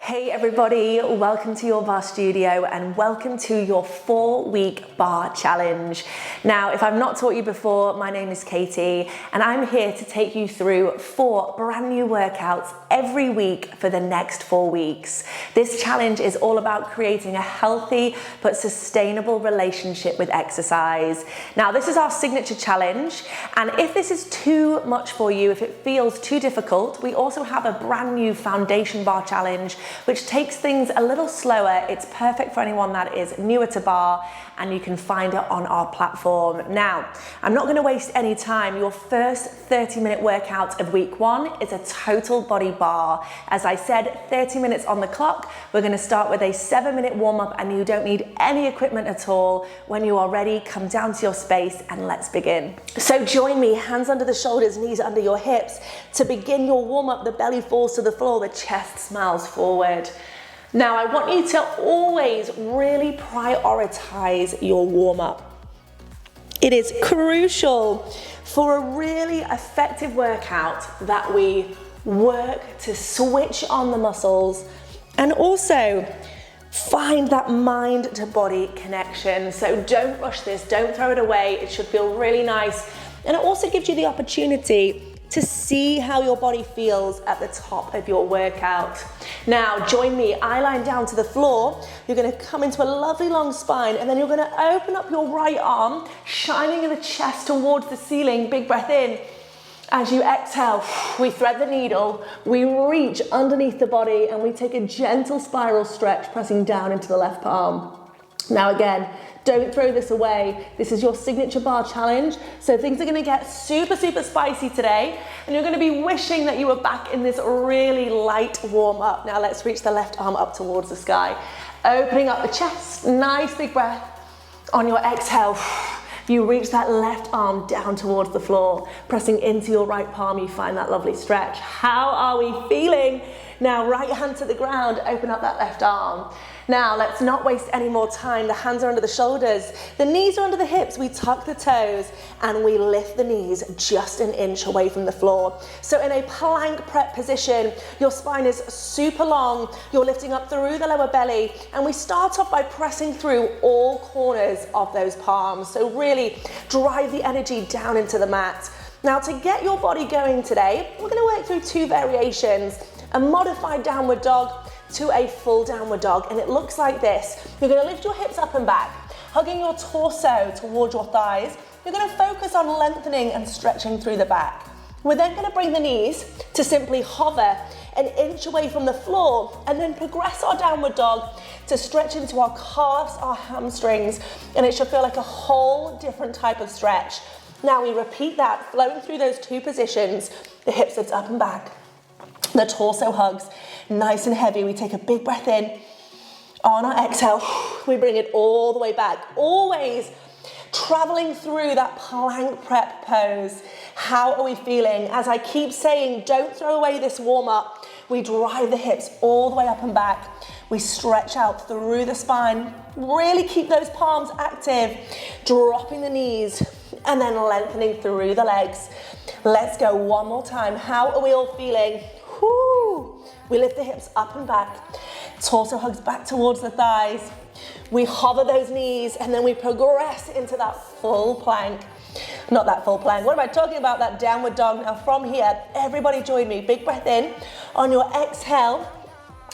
Hey everybody, welcome to Your Barre Studio and welcome to your 4-week bar challenge. Now, if I've not taught you before, my name is Katie and I'm here to take you through 4 brand new workouts every week for the next 4 weeks. This challenge is all about creating a healthy but sustainable relationship with exercise. Now, this is our signature challenge, and if this is too much for you, if it feels too difficult, we also have a brand new foundation bar challenge which takes things a little slower. It's perfect for anyone that is newer to bar, and you can find it on our platform. Now, I'm not gonna waste any time. Your first 30-minute workout of week 1 is a total body bar. As I said, 30 minutes on the clock. We're gonna start with a 7-minute warm-up, and you don't need any equipment at all. When you are ready, come down to your space and let's begin. So join me, hands under the shoulders, knees under your hips. To begin your warm-up, the belly falls to the floor, the chest smiles forward. Now, I want you to always really prioritize your warm-up. It is crucial for a really effective workout that we work to switch on the muscles and also find that mind to body connection. So don't rush this, don't throw it away. It should feel really nice. And it also gives you the opportunity to see how your body feels at the top of your workout. Now, join me, eye line down to the floor. You're gonna come into a lovely long spine, and then you're gonna open up your right arm, shining in the chest towards the ceiling. Big breath in. As you exhale, we thread the needle, we reach underneath the body, and we take a gentle spiral stretch, pressing down into the left palm. Now again, don't throw this away. This is your signature bar challenge. So things are gonna get super, super spicy today, and you're gonna be wishing that you were back in this really light warm up. Now let's reach the left arm up towards the sky. Opening up the chest, nice big breath. On your exhale, you reach that left arm down towards the floor, pressing into your right palm, you find that lovely stretch. How are we feeling? Now, right hand to the ground, open up that left arm. Now, let's not waste any more time. The hands are under the shoulders, the knees are under the hips, we tuck the toes, and we lift the knees just an inch away from the floor. So in a plank prep position, your spine is super long, you're lifting up through the lower belly, and we start off by pressing through all corners of those palms. So really drive the energy down into the mat. Now, to get your body going today, we're gonna work through 2 variations, a modified downward dog to a full downward dog, and it looks like this. You're gonna lift your hips up and back, hugging your torso towards your thighs. You're gonna focus on lengthening and stretching through the back. We're then gonna bring the knees to simply hover an inch away from the floor, and then progress our downward dog to stretch into our calves, our hamstrings, and it should feel like a whole different type of stretch. Now we repeat that, flowing through those 2 positions. The hips lift up and back. The torso hugs, nice and heavy. We take a big breath in. On our exhale, we bring it all the way back. Always traveling through that plank prep pose. How are we feeling? As I keep saying, don't throw away this warm up. We drive the hips all the way up and back. We stretch out through the spine. Really keep those palms active. Dropping the knees and then lengthening through the legs. Let's go one more time. How are we all feeling? Whoo. We lift the hips up and back. Torso hugs back towards the thighs. We hover those knees, and then we progress into that full plank. Not that full plank. What am I talking about? That downward dog. Now from here, everybody join me. Big breath in. On your exhale,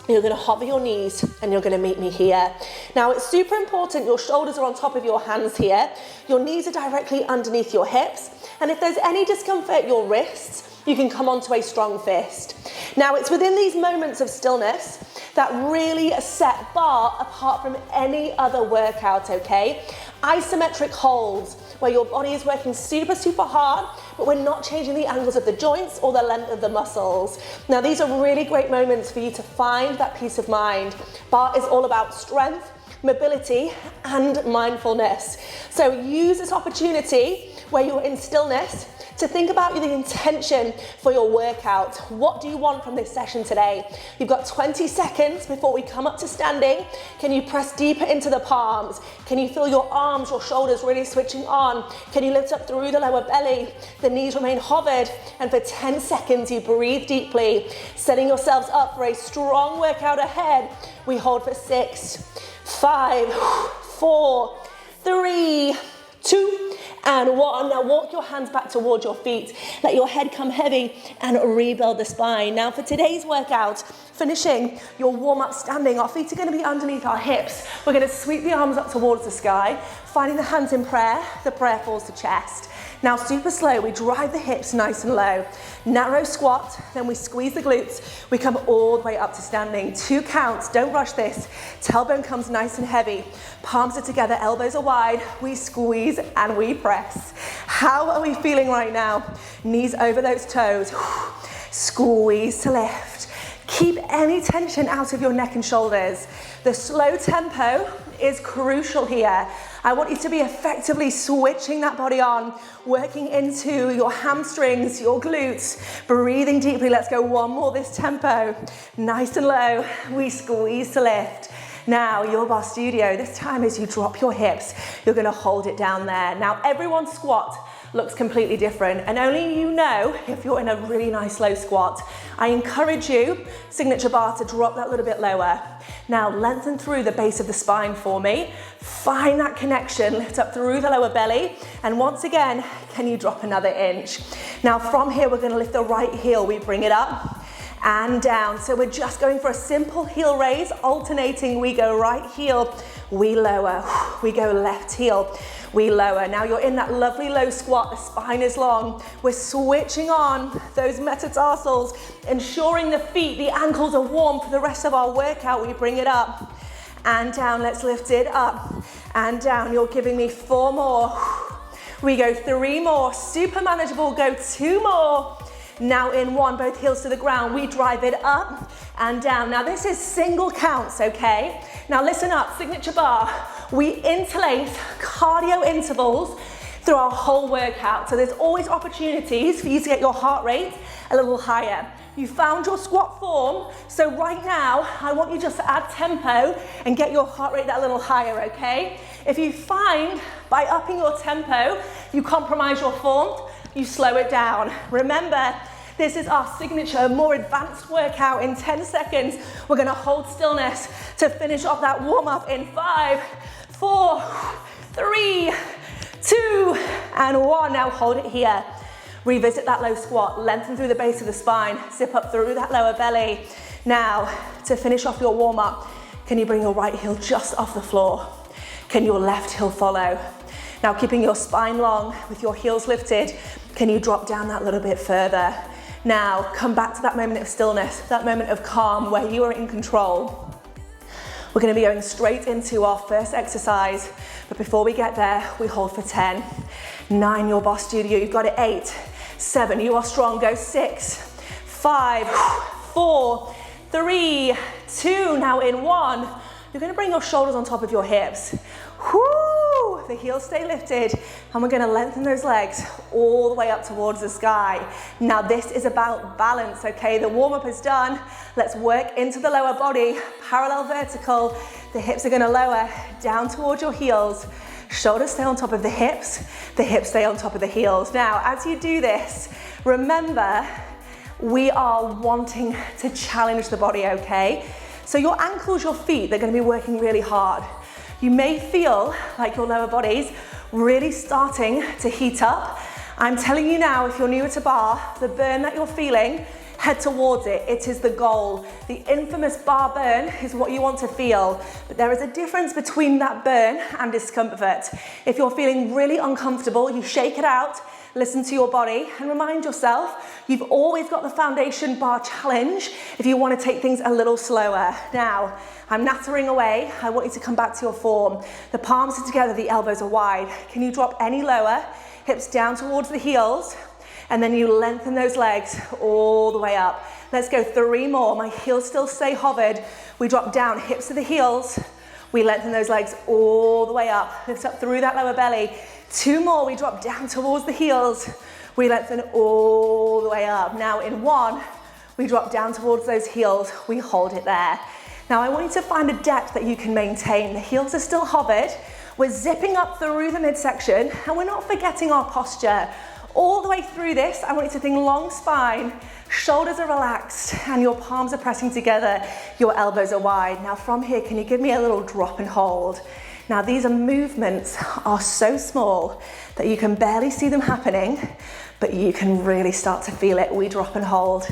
you're gonna hover your knees and you're gonna meet me here. Now, it's super important your shoulders are on top of your hands here. Your knees are directly underneath your hips. And if there's any discomfort, your wrists, you can come onto a strong fist. Now, it's within these moments of stillness that really set bar apart from any other workout, okay? Isometric holds, where your body is working super, super hard, but we're not changing the angles of the joints or the length of the muscles. Now, these are really great moments for you to find that peace of mind. Bar is all about strength, mobility, and mindfulness. So use this opportunity where you're in stillness to think about the intention for your workout. What do you want from this session today? You've got 20 seconds before we come up to standing. Can you press deeper into the palms? Can you feel your arms, your shoulders really switching on? Can you lift up through the lower belly? The knees remain hovered, and for 10 seconds you breathe deeply, setting yourselves up for a strong workout ahead. We hold for 6, 5, 4, 3, 2, and 1. Now walk your hands back towards your feet. Let your head come heavy and rebuild the spine. Now for today's workout, finishing your warm-up standing, our feet are going to be underneath our hips. We're going to sweep the arms up towards the sky, finding the hands in prayer. The prayer falls to chest. Now super slow, we drive the hips nice and low. Narrow squat, then we squeeze the glutes. We come all the way up to standing. 2 counts, don't rush this. Tailbone comes nice and heavy. Palms are together, elbows are wide. We squeeze and we press. How are we feeling right now? Knees over those toes. Squeeze to lift. Keep any tension out of your neck and shoulders. The slow tempo is crucial here. I want you to be effectively switching that body on, working into your hamstrings, your glutes, breathing deeply. Let's go one more this tempo. Nice and low, we squeeze to lift. Now, Your Barre Studio, this time as you drop your hips, you're gonna hold it down there. Now, everyone's squat looks completely different, and only you know if you're in a really nice low squat. I encourage you, Signature Barre, to drop that little bit lower. Now lengthen through the base of the spine for me. Find that connection, lift up through the lower belly, and once again, can you drop another inch? Now from here, we're gonna lift the right heel. We bring it up and down. So we're just going for a simple heel raise, alternating. We go right heel, we lower, we go left heel, we lower. Now you're in that lovely low squat, the spine is long. We're switching on those metatarsals, ensuring the feet, the ankles are warm for the rest of our workout. We bring it up and down. Let's lift it up and down. You're giving me 4 more. We go 3 more, super manageable. Go 2 more. Now in 1, both heels to the ground. We drive it up and down. Now this is single counts, okay? Now listen up, Signature Barre. We interlace cardio intervals through our whole workout. So there's always opportunities for you to get your heart rate a little higher. You found your squat form, so right now, I want you just to add tempo and get your heart rate that little higher, okay? If you find by upping your tempo, you compromise your form, you slow it down. Remember, this is our signature, more advanced workout. In 10 seconds, we're gonna hold stillness to finish off that warm-up in 5, 4, 3, 2, and 1. Now hold it here. Revisit that low squat, lengthen through the base of the spine, zip up through that lower belly. Now, to finish off your warm-up, can you bring your right heel just off the floor? Can your left heel follow? Now, keeping your spine long with your heels lifted, can you drop down that little bit further? Now, come back to that moment of stillness, that moment of calm where you are in control. We're gonna be going straight into our first exercise, but before we get there, we hold for 10, 9, Your Barre Studio, you've got it, 8, 7, you are strong, go 6, 5, 4, 3, 2, now in 1, you're gonna bring your shoulders on top of your hips. Whoo! The heels stay lifted, and we're gonna lengthen those legs all the way up towards the sky. Now this is about balance, okay? The warm-up is done. Let's work into the lower body, parallel vertical. The hips are gonna lower down towards your heels. Shoulders stay on top of the hips stay on top of the heels. Now, as you do this, remember, we are wanting to challenge the body, okay? So your ankles, your feet, they're gonna be working really hard. You may feel like your lower body's really starting to heat up. I'm telling you now, if you're newer to barre, the burn that you're feeling, head towards it. It is the goal. The infamous barre burn is what you want to feel, but there is a difference between that burn and discomfort. If you're feeling really uncomfortable, you shake it out, listen to your body, and remind yourself you've always got the foundation barre challenge if you want to take things a little slower. Now, I'm nattering away. I want you to come back to your form. The palms are together, the elbows are wide. Can you drop any lower? Hips down towards the heels, and then you lengthen those legs all the way up. Let's go 3 more. My heels still stay hovered. We drop down, hips to the heels. We lengthen those legs all the way up. Lift up through that lower belly. 2 more, we drop down towards the heels. We lengthen all the way up. Now in 1, we drop down towards those heels, we hold it there. Now I want you to find a depth that you can maintain. The heels are still hovered, we're zipping up through the midsection, and we're not forgetting our posture. All the way through this, I want you to think long spine, shoulders are relaxed, and your palms are pressing together, your elbows are wide. Now from here, can you give me a little drop and hold? Now these movements are so small that you can barely see them happening, but you can really start to feel it. We drop and hold.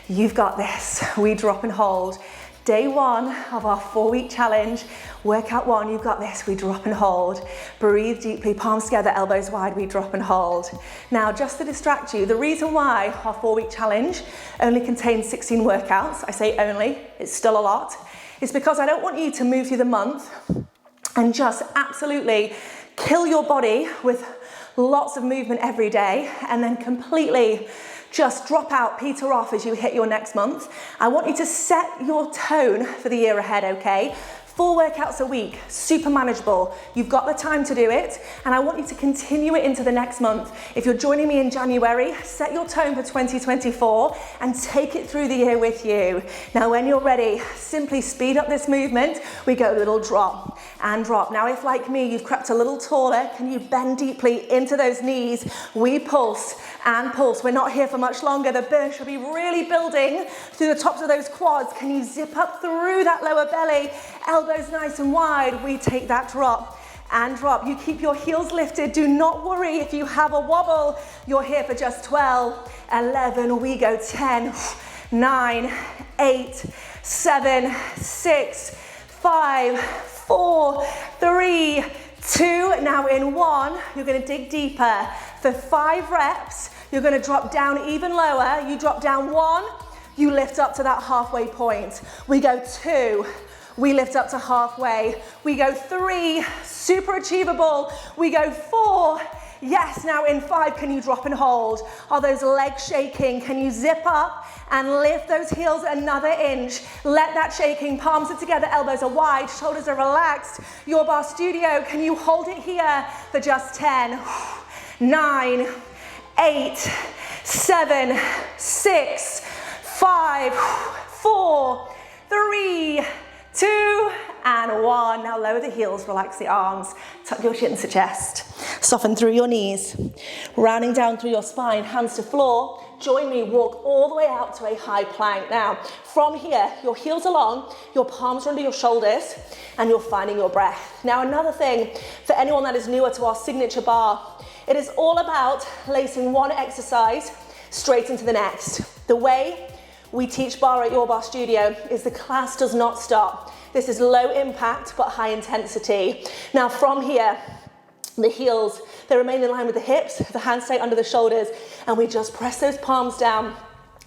You've got this. We drop and hold. Day 1 of our 4-week challenge. Workout 1, you've got this. We drop and hold. Breathe deeply, palms together, elbows wide, we drop and hold. Now, just to distract you, the reason why our 4-week challenge only contains 16 workouts, I say only, it's still a lot, is because I don't want you to move through the month and just absolutely kill your body with lots of movement every day and then completely just drop out, peter off as you hit your next month. I want you to set your tone for the year ahead, okay? 4 workouts a week, super manageable. You've got the time to do it, and I want you to continue it into the next month. If you're joining me in January, set your tone for 2024 and take it through the year with you. Now, when you're ready, simply speed up this movement. We go a little drop and drop. Now, if like me, you've crept a little taller, can you bend deeply into those knees? We pulse and pulse. We're not here for much longer. The burn should be really building through the tops of those quads. Can you zip up through that lower belly? Elbows nice and wide. We take that drop and drop. You keep your heels lifted. Do not worry if you have a wobble. You're here for just 12, 11. We go 10, 9, 8, 7, 6, 5, 4, 3, 2. Now in 1, you're going to dig deeper. For 5 reps, you're going to drop down even lower. You drop down 1, you lift up to that halfway point. We go 2, we lift up to halfway. We go 3, super achievable. We go 4, yes. Now in 5, can you drop and hold? Are those legs shaking? Can you zip up and lift those heels another inch? Let that shaking, palms are together, elbows are wide, shoulders are relaxed. Your Barre Studio, can you hold it here for just 10, 9, 8, 7, 6, 5, 4, 3, 2, and 1. Now lower the heels, relax the arms, tuck your chin to chest, soften through your knees, rounding down through your spine, hands to floor. Join me, walk all the way out to a high plank. Now, from here, your heels are long, your palms are under your shoulders, and you're finding your breath. Now, another thing for anyone that is newer to our signature bar, it is all about lacing one exercise straight into the next. The way we teach barre at Your Barre Studio is the class does not stop. This is low impact but high intensity. Now from here, the heels, they remain in line with the hips, the hands stay under the shoulders, and we just press those palms down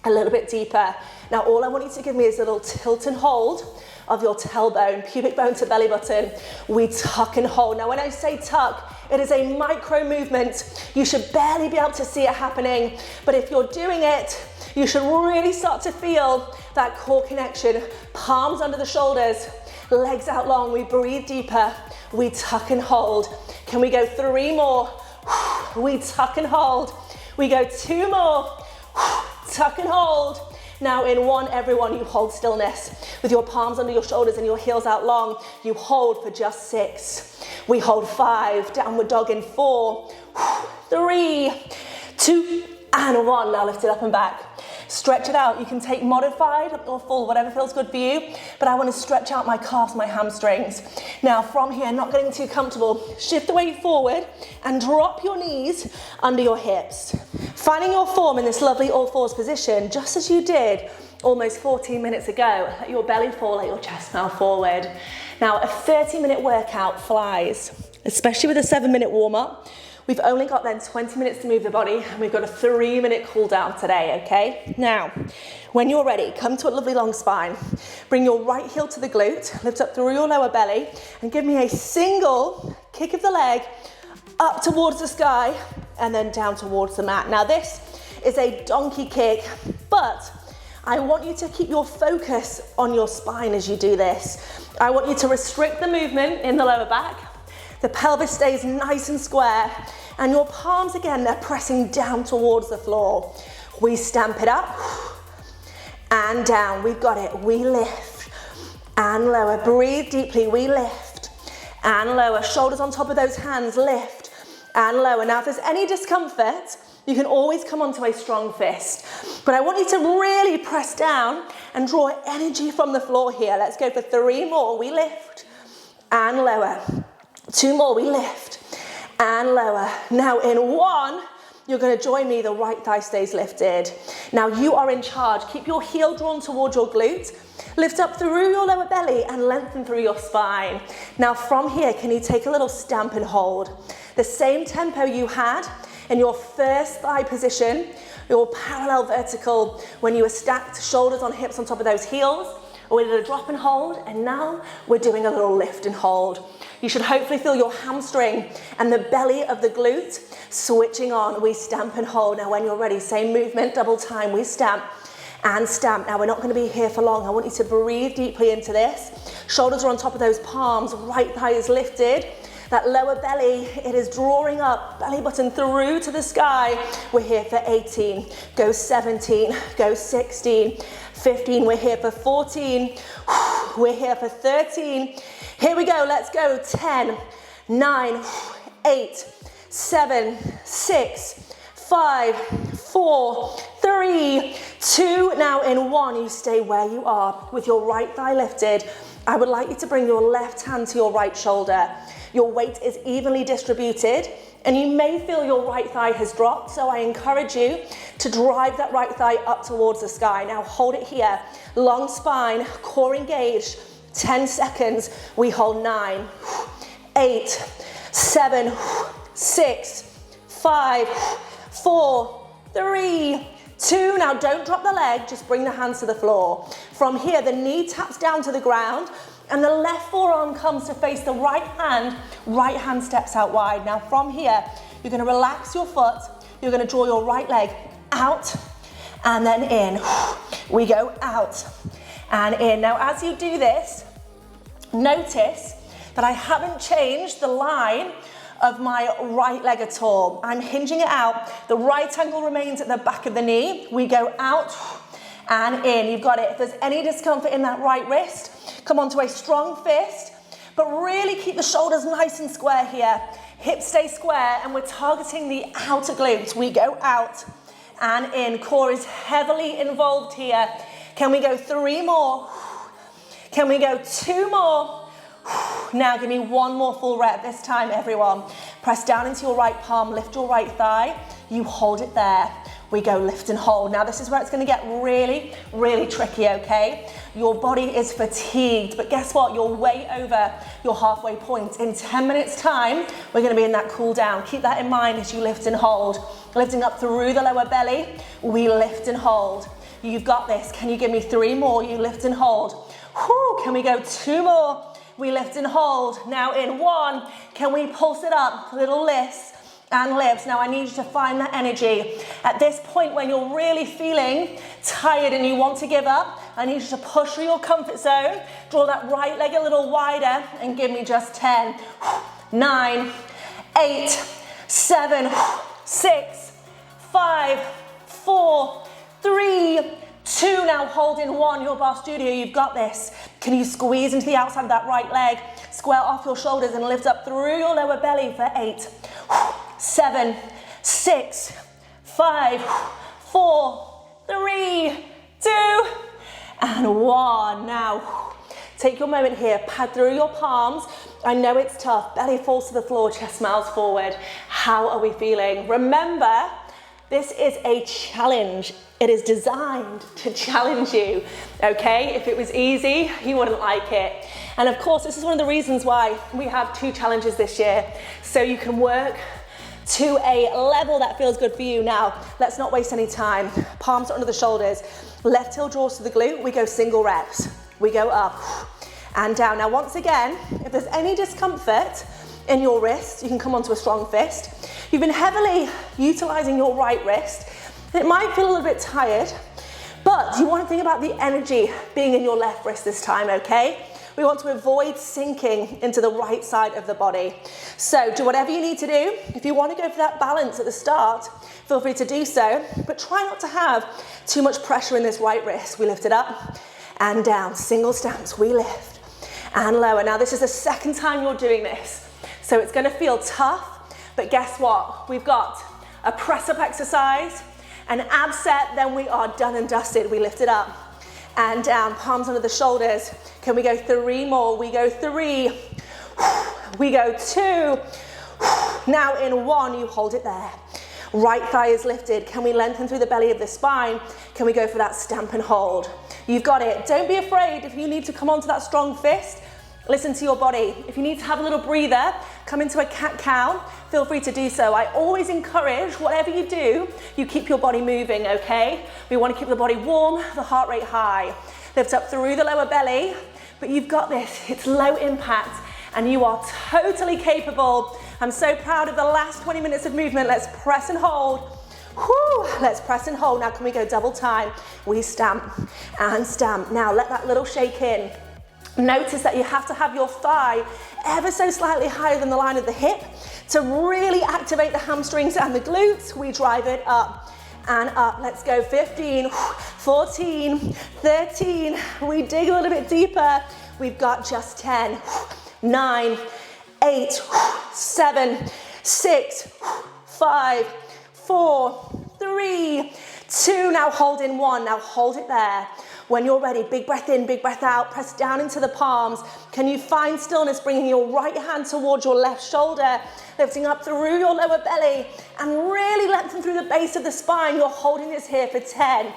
a little bit deeper. Now all I want you to give me is a little tilt and hold of your tailbone, pubic bone to belly button. We tuck and hold. Now when I say tuck, it is a micro movement. You should barely be able to see it happening, but if you're doing it, you should really start to feel that core connection. Palms under the shoulders, legs out long. We breathe deeper. We tuck and hold. Can we go 3 more? We tuck and hold. We go 2 more. Tuck and hold. Now in 1, everyone, you hold stillness. With your palms under your shoulders and your heels out long, you hold for just 6. We hold 5, downward dog in 4, 3, 2, and 1. Now lift it up and back. Stretch it out. You can take modified or full, whatever feels good for you, but I want to stretch out my calves, my hamstrings. Now from here, not getting too comfortable, shift the weight forward and drop your knees under your hips. Finding your form in this lovely all fours position, just as you did almost 14 minutes ago. Let your belly fall, let your chest bow forward. Now a 30-minute workout flies, especially with a 7-minute warm-up. We've only got then 20 minutes to move the body, and we've got a 3-minute cool down today, okay? Now, when you're ready, come to a lovely long spine. Bring your right heel to the glute, lift up through your lower belly, and give me a single kick of the leg up towards the sky, and then down towards the mat. Now this is a donkey kick, but I want you to keep your focus on your spine as you do this. I want you to restrict the movement in the lower back, The pelvis stays nice and square, and your palms, again, they're pressing down towards the floor. We stamp it up, and down, we've got it. We lift, and lower. Breathe deeply, we lift, and lower. Shoulders on top of those hands, lift, and lower. Now, if there's any discomfort, you can always come onto a strong fist. But I want you to really press down and draw energy from the floor here. Let's go for 3 more. We lift and lower. 2 more, we lift and lower. Now in 1, you're gonna join me, the right thigh stays lifted. Now you are in charge. Keep your heel drawn towards your glute. Lift up through your lower belly and lengthen through your spine. Now from here, can you take a little stamp and hold? The same tempo you had in your first thigh position, your parallel vertical, when you were stacked, shoulders on hips on top of those heels. We did a drop and hold, and now we're doing a little lift and hold. You should hopefully feel your hamstring and the belly of the glute switching on. We stamp and hold. Now when you're ready, same movement, double time, we stamp and stamp. Now we're not gonna be here for long. I want you to breathe deeply into this. Shoulders are on top of those palms, right thigh is lifted. That lower belly, it is drawing up, belly button through to the sky. We're here for 18, go 17, go 16, 15, we're here for 14, we're here for 13. Here we go, let's go, 10, 9, 8, 7, 6, 5, 4, 3, 2. Now in 1, you stay where you are with your right thigh lifted. I would like you to bring your left hand to your right shoulder. Your weight is evenly distributed, and you may feel your right thigh has dropped, so I encourage you to drive that right thigh up towards the sky. Now hold it here, long spine, core engaged, 10 seconds. We hold 9, 8, 7, 6, 5, 4, 3, 2. Now don't drop the leg, just bring the hands to the floor. From here, the knee taps down to the ground, and the left forearm comes to face the right hand steps out wide. Now from here, you're gonna relax your foot, you're gonna draw your right leg out, and then in. We go out and in. Now as you do this, notice that I haven't changed the line of my right leg at all. I'm hinging it out. The right ankle remains at the back of the knee. We go out and in. You've got it. If there's any discomfort in that right wrist, come onto a strong fist, but really keep the shoulders nice and square here. Hips stay square, and we're targeting the outer glutes. We go out and in. Core is heavily involved here. Can we go 3 more? Can we go 2 more? Now give me 1 more full rep this time, everyone. Press down into your right palm, lift your right thigh. You hold it there. We go lift and hold. Now this is where it's gonna get really, really tricky, okay? Your body is fatigued, but guess what? You're way over your halfway point. In 10 minutes time, we're gonna be in that cool down. Keep that in mind as you lift and hold. Lifting up through the lower belly, we lift and hold. You've got this. Can you give me 3 more? You lift and hold. Whew, can we go 2 more? We lift and hold. Now in 1, can we pulse it up? Little lifts and lifts. Now I need you to find that energy. At this point when you're really feeling tired and you want to give up, I need you to push through your comfort zone. Draw that right leg a little wider and give me just 10, 9, 8, 7, 6, 5, 4, 3, 2. Now hold in 1, Your Barre Studio, you've got this. Can you squeeze into the outside of that right leg, square off your shoulders and lift up through your lower belly for 8, 7, 6, 5, 4, 3, 2, and 1. Now, take your moment here, pad through your palms. I know it's tough, belly falls to the floor, chest smiles forward. How are we feeling? Remember, this is a challenge. It is designed to challenge you, okay? If it was easy, you wouldn't like it. And of course, this is one of the reasons why we have 2 challenges this year, so you can work to a level that feels good for you. Now, let's not waste any time. Palms under the shoulders. Left heel draws to the glute. We go single reps. We go up and down. Now, once again, if there's any discomfort in your wrist, you can come onto a strong fist. You've been heavily utilizing your right wrist. It might feel a little bit tired, but you want to think about the energy being in your left wrist this time, okay? We want to avoid sinking into the right side of the body. So do whatever you need to do. If you want to go for that balance at the start, feel free to do so, but try not to have too much pressure in this right wrist. We lift it up and down, single stamps, we lift and lower. Now this is the second time you're doing this, so it's gonna feel tough, but guess what? We've got a press up exercise, an ab set, then we are done and dusted. We lift it up and down, palms under the shoulders. Can we go 3 more? We go 3, we go 2. Now in 1, you hold it there. Right thigh is lifted. Can we lengthen through the belly of the spine? Can we go for that stamp and hold? You've got it. Don't be afraid if you need to come onto that strong fist. Listen to your body. If you need to have a little breather, come into a cat-cow, feel free to do so. I always encourage, whatever you do, you keep your body moving, okay? We want to keep the body warm, the heart rate high. Lift up through the lower belly, but you've got this. It's low impact, and you are totally capable. I'm so proud of the last 20 minutes of movement. Let's press and hold. Whew, let's press and hold. Now can we go double time? We stamp and stamp. Now let that little shake in. Notice that you have to have your thigh ever so slightly higher than the line of the hip to really activate the hamstrings and the glutes. We drive it up and up. Let's go 15, 14, 13. We dig a little bit deeper. We've got just 10, 9, 8, 7, 6, 5, 4, 3, 2. Now hold in 1. Now hold it there. When you're ready, big breath in, big breath out, press down into the palms. Can you find stillness, bringing your right hand towards your left shoulder, lifting up through your lower belly, and really lengthen through the base of the spine. You're holding this here for 10,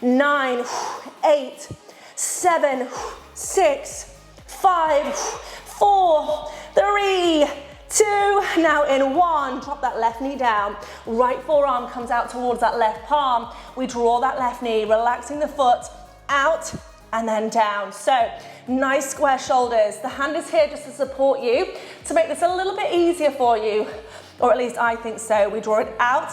9, 8, 7, 6, 5, 4, 3, 2. Now in 1, drop that left knee down. Right forearm comes out towards that left palm. We draw that left knee, relaxing the foot, out and then down. So nice square shoulders. The hand is here just to support you, to make this a little bit easier for you, or at least I think so. We draw it out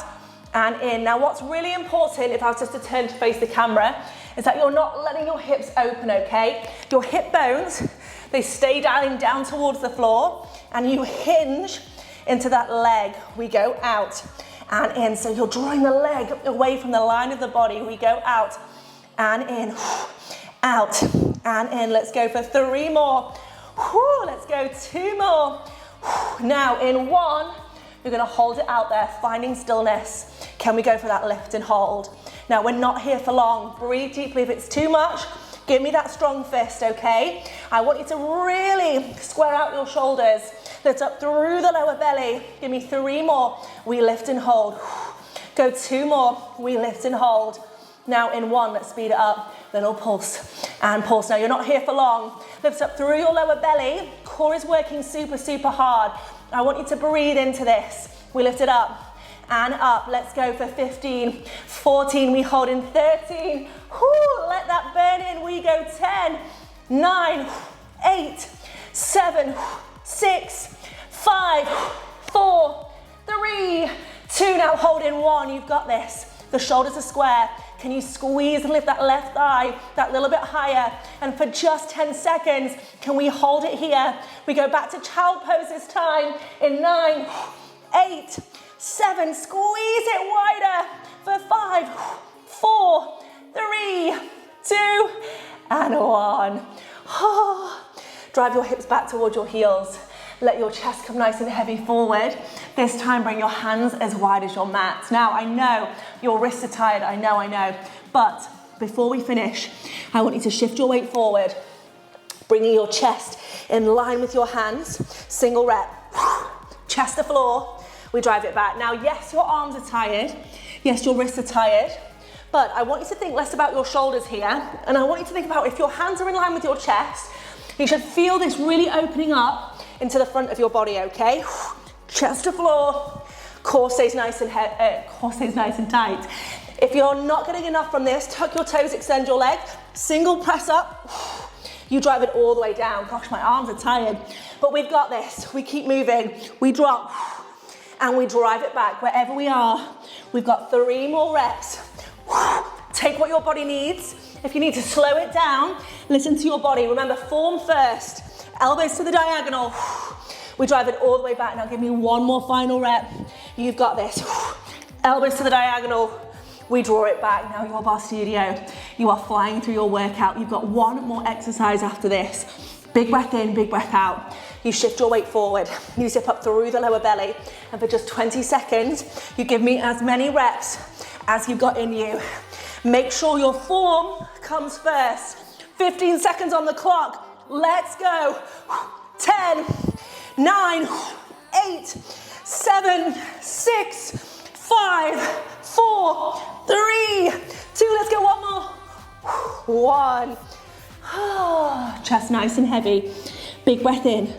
and in. Now what's really important, if I was just to turn to face the camera, is that you're not letting your hips open, okay? Your hip bones, they stay down towards the floor, and you hinge into that leg. We go out and in. So you're drawing the leg away from the line of the body. We go out and in, out and in. Let's go for 3 more. Let's go 2 more. Now in 1, you're gonna hold it out there, finding stillness. Can we go for that lift and hold? Now we're not here for long. Breathe deeply. If it's too much, give me that strong fist, okay? I want you to really square out your shoulders. Lift up through the lower belly. Give me 3 more. We lift and hold. Go 2 more. We lift and hold. Now in 1, let's speed it up. Little pulse and pulse. Now you're not here for long. Lift up through your lower belly. Core is working super, super hard. I want you to breathe into this. We lift it up and up. Let's go for 15, 14. We hold in 13. Let that burn in. We go 10, 9, 8, 7, 6, 5, 4, 3, 2. Now hold in 1. You've got this. The shoulders are square. Can you squeeze and lift that left thigh that little bit higher? And for just 10 seconds, can we hold it here? We go back to child pose this time in 9, 8, 7. Squeeze it wider for 5, 4, 3, 2, and 1. Drive your hips back towards your heels. Let your chest come nice and heavy forward. This time, bring your hands as wide as your mat. Now, I know your wrists are tired, I know. But before we finish, I want you to shift your weight forward, bringing your chest in line with your hands. Single rep. Chest to floor. We drive it back. Now, yes, your arms are tired. Yes, your wrists are tired. But I want you to think less about your shoulders here. And I want you to think about if your hands are in line with your chest, you should feel this really opening up into the front of your body, okay? Chest to floor, core stays nice and tight. If you're not getting enough from this, tuck your toes, extend your legs, single press up. You drive it all the way down. Gosh, my arms are tired, but we've got this. We keep moving. We drop and we drive it back wherever we are. We've got 3 more reps. Take what your body needs. If you need to slow it down, listen to your body. Remember, form first. Elbows to the diagonal. We drive it all the way back. Now give me one more final rep. You've got this. Elbows to the diagonal. We draw it back. Now Your Barre Studio. You are flying through your workout. You've got one more exercise after this. Big breath in, big breath out. You shift your weight forward. You zip up through the lower belly. And for just 20 seconds, you give me as many reps as you've got in you. Make sure your form comes first. 15 seconds on the clock. Let's go. 10, 9, 8, 7, 6, 5, 4, 3, 2. Let's go one more. 1. Chest nice and heavy. Big breath in.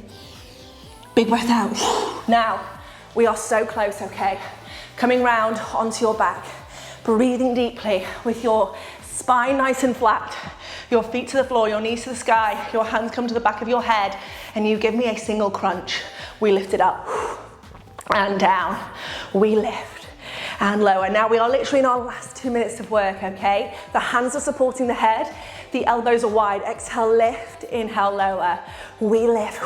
Big breath out. Now, we are so close, okay? Coming round onto your back. Breathing deeply with your spine nice and flat. Your feet to the floor, your knees to the sky, your hands come to the back of your head, and you give me a single crunch. We lift it up and down. We lift and lower. Now we are literally in our last 2 minutes of work, okay? The hands are supporting the head, the elbows are wide. Exhale, lift, inhale, lower. We lift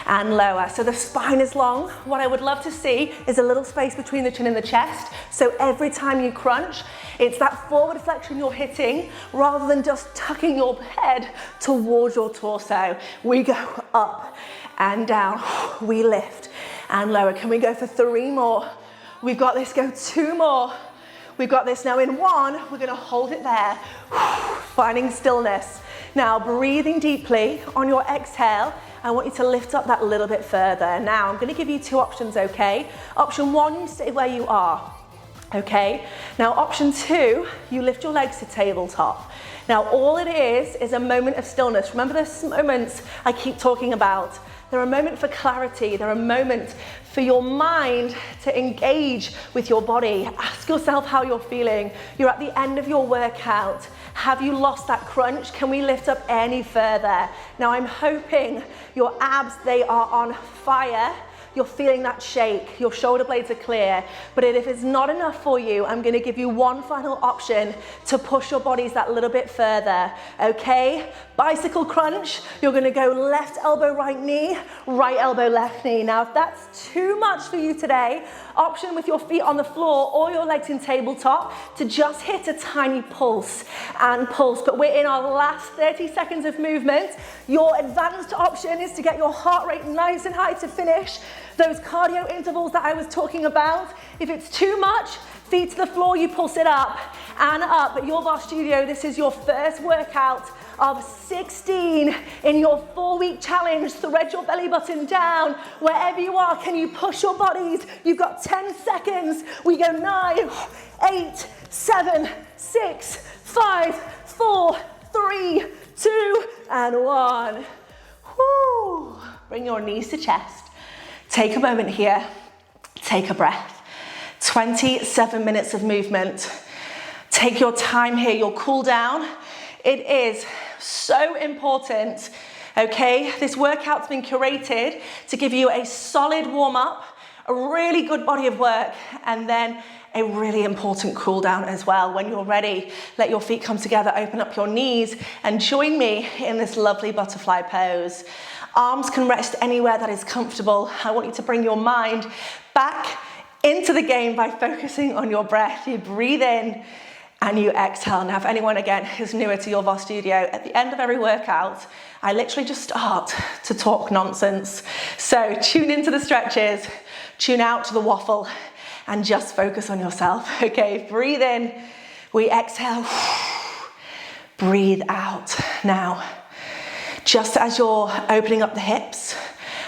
and lower. So the spine is long. What I would love to see is a little space between the chin and the chest. So every time you crunch, it's that forward flexion you're hitting rather than just tucking your head towards your torso. We go up and down. We lift and lower. Can we go for 3 more? We've got this. Go 2 more. We've got this. Now in 1, we're going to hold it there, finding stillness. Now breathing deeply on your exhale. I want you to lift up that little bit further. Now I'm going to give you 2 options, okay? Option 1, you stay where you are. Okay, now option 2, you lift your legs to tabletop. Now all it is a moment of stillness. Remember those moments I keep talking about. They're a moment for clarity. They're a moment for your mind to engage with your body. Ask yourself how you're feeling. You're at the end of your workout. Have you lost that crunch? Can we lift up any further? Now I'm hoping your abs, they are on fire. You're feeling that shake, your shoulder blades are clear, but if it's not enough for you, I'm gonna give you one final option to push your bodies that little bit further, okay? Bicycle crunch, you're gonna go left elbow, right knee, right elbow, left knee. Now, if that's too much for you today, option with your feet on the floor or your legs in tabletop to just hit a tiny pulse and pulse, but we're in our last 30 seconds of movement. Your advanced option is to get your heart rate nice and high to finish those cardio intervals that I was talking about. If it's too much, feet to the floor, you pulse it up and up. At Your Barre Studio, this is your first workout of 16 in your 4-week challenge. Thread your belly button down. Wherever you are, can you push your bodies? You've got 10 seconds. We go 9, 8, 7, 6, 5, 4, 3, 2, and 1. Woo. Bring your knees to chest. Take a moment here, take a breath. 27 minutes of movement. Take your time here, your cool down. It is so important, okay? This workout's been curated to give you a solid warm up, a really good body of work, and then a really important cool down as well. When you're ready, let your feet come together, open up your knees, and join me in this lovely butterfly pose. Arms can rest anywhere that is comfortable. I want you to bring your mind back into the game by focusing on your breath. You breathe in and you exhale. Now, if anyone, again, is newer to Your Barre Studio, at the end of every workout, I literally just start to talk nonsense. So tune into the stretches, tune out to the waffle, and just focus on yourself. Okay, breathe in, we exhale, breathe out. Now, just as you're opening up the hips,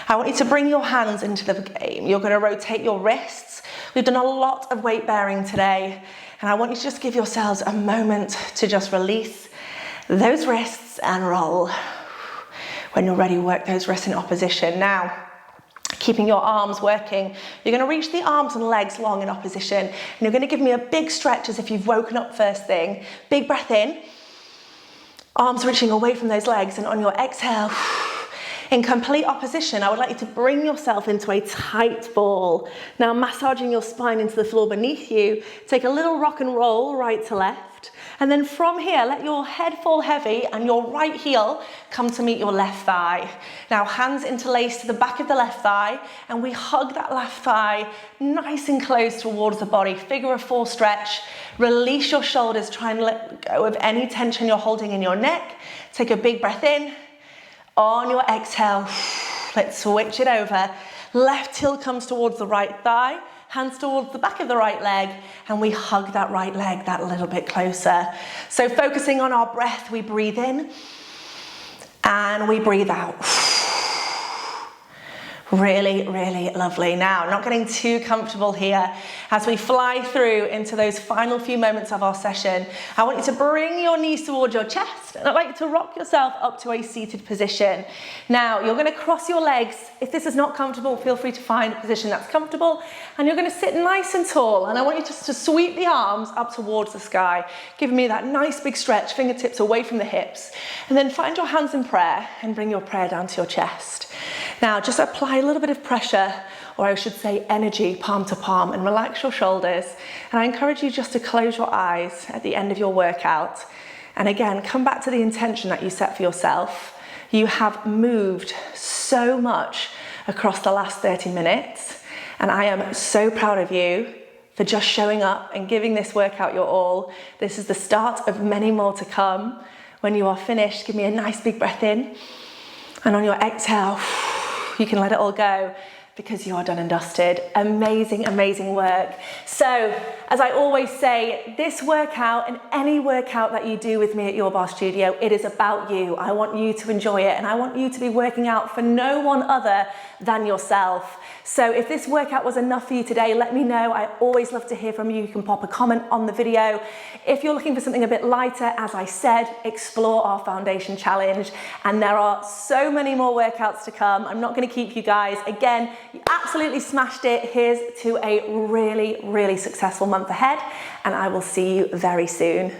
I want you to bring your hands into the game. You're gonna rotate your wrists. We've done a lot of weight bearing today, and I want you to just give yourselves a moment to just release those wrists and roll. When you're ready, work those wrists in opposition. Now, keeping your arms working, you're gonna reach the arms and legs long in opposition, and you're gonna give me a big stretch as if you've woken up first thing. Big breath in. Arms reaching away from those legs, and on your exhale, In complete opposition, I would like you to bring yourself into a tight ball. Now massaging your spine into the floor beneath you, take a little rock and roll right to left. And then from here, let your head fall heavy and your right heel come to meet your left thigh. Now hands interlaced to the back of the left thigh, and we hug that left thigh nice and close towards the body. Figure of 4 stretch. Release your shoulders, try and let go of any tension you're holding in your neck. Take a big breath in. On your exhale, let's switch it over. Left heel comes towards the right thigh. Hands towards the back of the right leg, and we hug that right leg that little bit closer. So focusing on our breath, we breathe in and we breathe out. Really, really lovely. Now, not getting too comfortable here. As we fly through into those final few moments of our session, I want you to bring your knees towards your chest, and I'd like you to rock yourself up to a seated position. Now, you're going to cross your legs. If this is not comfortable, feel free to find a position that's comfortable, and you're going to sit nice and tall, and I want you just to sweep the arms up towards the sky, giving me that nice big stretch, fingertips away from the hips, and then find your hands in prayer and bring your prayer down to your chest. Now, just apply a little bit of pressure, or I should say energy, palm to palm, and relax your shoulders. And I encourage you just to close your eyes at the end of your workout. And again, come back to the intention that you set for yourself. You have moved so much across the last 30 minutes, and I am so proud of you for just showing up and giving this workout your all. This is the start of many more to come. When you are finished, give me a nice big breath in, and on your exhale, you can let it all go because you are done and dusted. Amazing, amazing work. So, as I always say, this workout and any workout that you do with me at Your Barre Studio, it is about you. I want you to enjoy it, and I want you to be working out for no one other than yourself. So if this workout was enough for you today, let me know. I always love to hear from you. You can pop a comment on the video. If you're looking for something a bit lighter, as I said, explore our foundation challenge. And there are so many more workouts to come. I'm not going to keep you guys. Again, you absolutely smashed it. Here's to a really, really successful month ahead, and I will see you very soon.